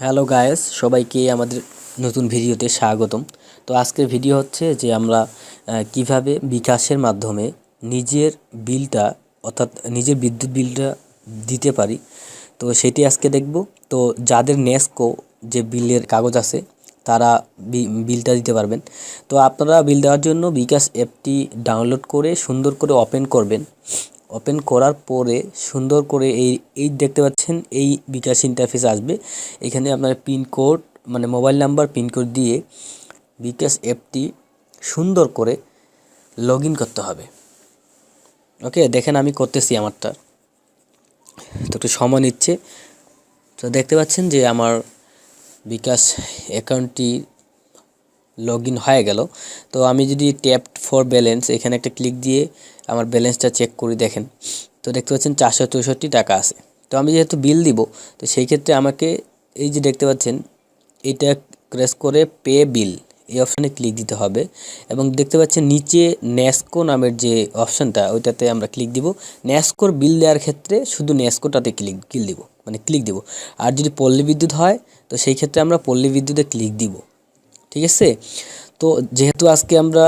Hello guys, সবাইকে আমাদের নতুন ভিডিওতে স্বাগতম। তো আজকের ভিডিও হচ্ছে যে আমরা কিভাবে বিকাশের মাধ্যমে নিজের বিলটা অর্থাৎ নিজের বিদ্যুৎ বিলটা দিতে পারি, তো সেটি আজকে দেখব। তো যাদের নেস্কো যে বিলের কাগজ আছে তারা বিলটা দিতে পারবেন। তো আপনারা বিল দেওয়ার জন্য বিকাশ অ্যাপটি ডাউনলোড করে সুন্দর করে ওপেন করবেন। ওপেন করার পরে সুন্দর করে এই দেখতে পাচ্ছেন, এই বিকাশ ইন্টারফেস আসবে। এখানে আপনার পিনকোড মানে মোবাইল নাম্বার পিনকোড দিয়ে বিকাশ অ্যাপটি সুন্দর করে লগ ইন করতে হবে। ওকে, দেখেন আমি করতেছি আমারটা, তো একটু সময় নিচ্ছে। তো দেখতে পাচ্ছেন যে আমার বিকাশ অ্যাকাউন্টটি লগ ইন হয়ে গেল। তো আমি যদি ট্যাপ ফর ব্যালেন্স এখানে একটা ক্লিক দিয়ে আমার ব্যালেন্সটা চেক করি, দেখেন তো দেখতে পাচ্ছেন 464 টাকা আছে। তো আমি যেহেতু বিল দিব, তো সেই ক্ষেত্রে আমাকে এই যে দেখতে পাচ্ছেন এটা প্রেস করে পে বিল এই অপশানে ক্লিক দিতে হবে। এবং দেখতে পাচ্ছেন নিচে নেস্কো নামের যে অপশানটা ওইটাতে আমরা ক্লিক দিব। নেস্কোর বিল দেওয়ার ক্ষেত্রে শুধু নেস্কোটাতে ক্লিক দিব। আর যদি পল্লী বিদ্যুৎ হয় তো সেই ক্ষেত্রে আমরা পল্লী বিদ্যুতে ক্লিক দিব। ঠিক আছে, তো যেহেতু আজকে আমরা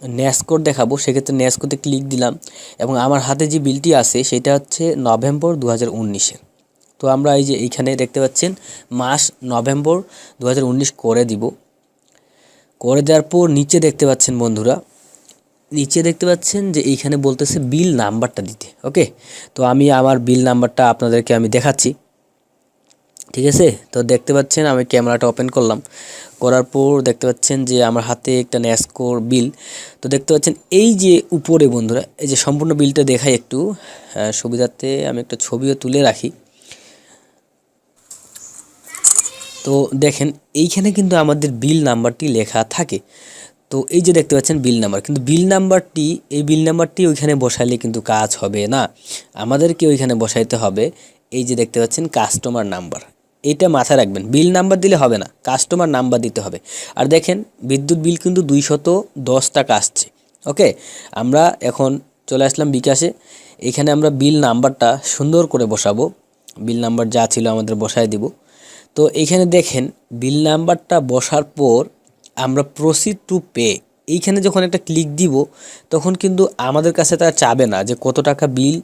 নেস্কোর দেখাবো সেক্ষেত্রে নেস্কোতে ক্লিক দিলাম। এবং আমার হাতে যে বিলটি আছে সেটা হচ্ছে নভেম্বর 2019-এর। তো আমরা এই যে এইখানে দেখতে পাচ্ছেন মাস নভেম্বর 2019 করে দিব। করে দেওয়ার পর নিচে দেখতে পাচ্ছেন বন্ধুরা, নিচে দেখতে পাচ্ছেন যে এইখানে বলতেছে বিল নাম্বারটা দিতে। ওকে, তো আমি আমার বিল নাম্বারটা আপনাদেরকে আমি দেখাচ্ছি। ঠিক আছে, তো দেখতে পাচ্ছেন আমি ক্যামেরাটা ওপেন করলাম। করার পর দেখতে পাচ্ছেন যে আমার হাতে একটা নেস্কোর বিল। তো দেখতে পাচ্ছেন এই যে উপরে বন্ধুরা, এই যে সম্পূর্ণ বিলটা দেখাই একটু সুবিধার্থে আমি একটা ছবিও তুলে রাখি। তো দেখেন এইখানে কিন্তু আমাদের বিল নাম্বারটি লেখা থাকে। তো এই যে দেখতে পাচ্ছেন বিল নাম্বার, কিন্তু এই বিল নাম্বারটি ওইখানে বসাইলে কিন্তু কাজ হবে না। আমাদেরকে ওইখানে বসাইতে হবে এই যে দেখতে পাচ্ছেন কাস্টমার নাম্বার। এইটা মাথায় রাখবেন, বিল নাম্বার দিলে হবে না, কাস্টমার নাম্বার দিতে হবে। আর দেখেন বিদ্যুৎ বিল কিন্তু 210 টাকা আসছে। ওকে, আমরা এখন চলে আসলাম বিকাশে। এখানে আমরা বিল নাম্বারটা সুন্দর করে বসাবো, বিল নাম্বার যা ছিল আমাদের বসায় দিব। তো এইখানে দেখেন বিল নাম্বারটা বসার পর আমরা প্রসিড টু পে এইখানে যখন একটা ক্লিক দিব তখন কিন্তু আমাদের কাছে তারা চাবে না যে কত টাকা বিল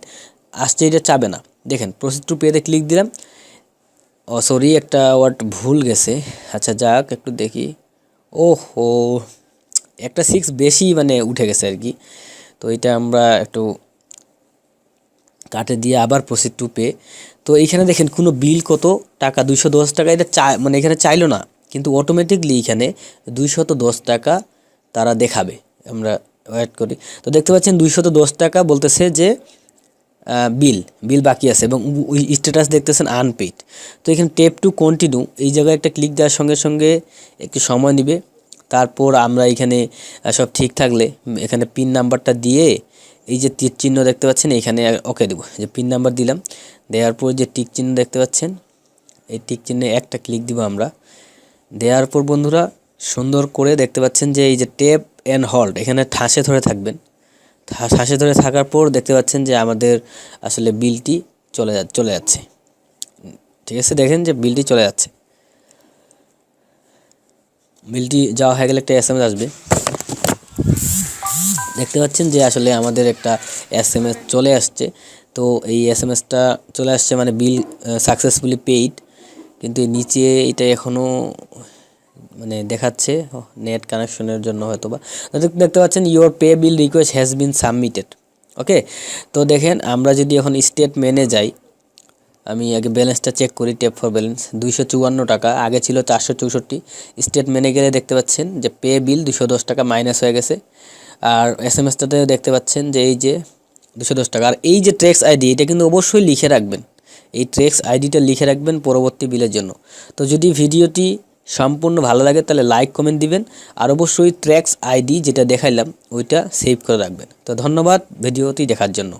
আসছে, এটা চাবে না। দেখেন প্রসিড টু পেতে ক্লিক দিলাম। সরি, একটা ওয়ার্ড ভুল গেছে। আচ্ছা যাক, একটু দেখি। ওহো, একটা 6 বেশি মানে উঠে গেছে আর কি। তো এটা আমরা একটু কাটে দিয়ে আবার প্রসিড টু পে। তো এইখানে দেখেন কোনো বিল কত টাকা 210 টাকা, এটা মানে এখানে চাইলো না, কিন্তু অটোমেটিকলি এখানে 210 টাকা তারা দেখাবে। আমরা ওয়েট করি। তো দেখতে পাচ্ছেন 210 টাকা বলতেছে যে বিল বাকি আছে এবং স্ট্যাটাস দেখতেছেন আনপেইড। তো এখানে টেপ টু কন্টিনিউ এই জায়গায় একটা ক্লিক দেওয়ার সঙ্গে সঙ্গে একটু সময় নেবে। তারপর আমরা এখানে সব ঠিক থাকলে এখানে পিন নাম্বারটা দিয়ে এই যে তীর চিহ্ন দেখতে পাচ্ছেন এখানে ওকে দেবো, যে পিন নাম্বার দিলাম। দেওয়ার পর যে টিক চিহ্ন দেখতে পাচ্ছেন এই টিক চিহ্নে একটা ক্লিক দিব আমরা। দেওয়ার পর বন্ধুরা সুন্দর করে দেখতে পাচ্ছেন যে এই যে টেপ অ্যান্ড হোল্ড এখানে ঠাসে ধরে থাকবেন। ঠাসে ধরে থাকার পর দেখতে পাচ্ছেন যে আমাদের আসলে বিলটি চলে যাচ্ছে। ঠিক আছে, দেখেন যে বিলটি চলে যাচ্ছে। বিলটি যাওয়া হয়ে গেলে একটা SMS আসবে। দেখতে পাচ্ছেন যে আসলে আমাদের একটা SMS চলে আসছে। তো এই SMSটা চলে আসছে মানে বিল সাকসেসফুলি পেইড। কিন্তু নিচে এটা এখনও মানে দেখাচ্ছে নেট কানেকশনের জন্য হয়তো বা। দেখতে পাচ্ছেন your pay bill request has been submitted. Okay, তো দেখেন আমরা যদি এখন স্টেটমেন্টে যাই, আমি আগে ব্যালেন্সটা চেক করি। টেপ ফর ব্যালেন্স 254 টাকা, আগে ছিল 464। স্টেটমেন্টে গেলে দেখতে পাচ্ছেন যে পে বিল 210 টাকা মাইনাস হয়ে গেছে। আর SMS-টাতে দেখতে পাচ্ছেন যে এই যে 210 টাকা। আর এই যে ট্র্যাক্স আইডি এটা কিন্তু অবশ্যই লিখে রাখবেন, এই ট্র্যাক্স আইডিটা লিখে রাখবেন পরবর্তী বিলের জন্য। তো যদি ভিডিওটি সম্পূর্ণ ভালো লাগে তাহলে লাইক কমেন্ট দিবেন, আর অবশ্যই ট্র্যাক্স আইডি যেটা দেখাইলাম ওইটা সেভ করে রাখবেন। তো ধন্যবাদ ভিডিওটি দেখার জন্য।